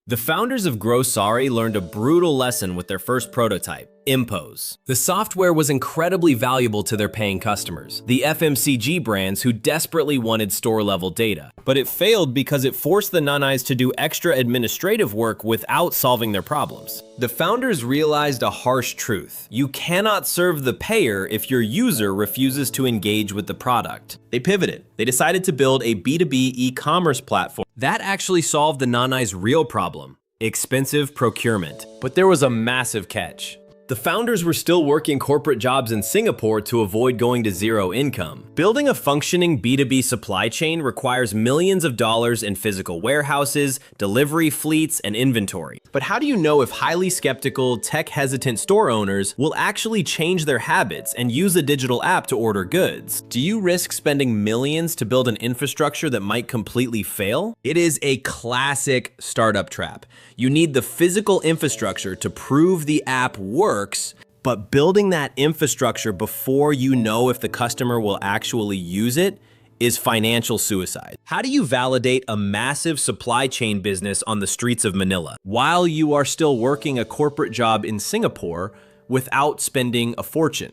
The founders of Grocery learned a brutal lesson with their first prototype, Impose. The software was incredibly valuable to their paying customers, the FMCG brands who desperately wanted store-level data. But it failed because it forced the Nanais to do extra administrative work without solving their problems. The founders realized a harsh truth. You cannot serve the payer if your user refuses to engage with the product. They pivoted. They decided to build a B2B e-commerce platform. That actually solved the Nanais' real problem, expensive procurement. But there was a massive catch. The founders were still working corporate jobs in Singapore to avoid going to zero income. Building a functioning B2B supply chain requires millions of dollars in physical warehouses, delivery fleets, and inventory. But how do you know if highly skeptical, tech-hesitant store owners will actually change their habits and use a digital app to order goods? Do you risk spending millions to build an infrastructure that might completely fail? It is a classic startup trap. You need the physical infrastructure to prove the app works, but building that infrastructure before you know if the customer will actually use it is financial suicide. How do you validate a massive supply chain business on the streets of Manila while you are still working a corporate job in Singapore without spending a fortune?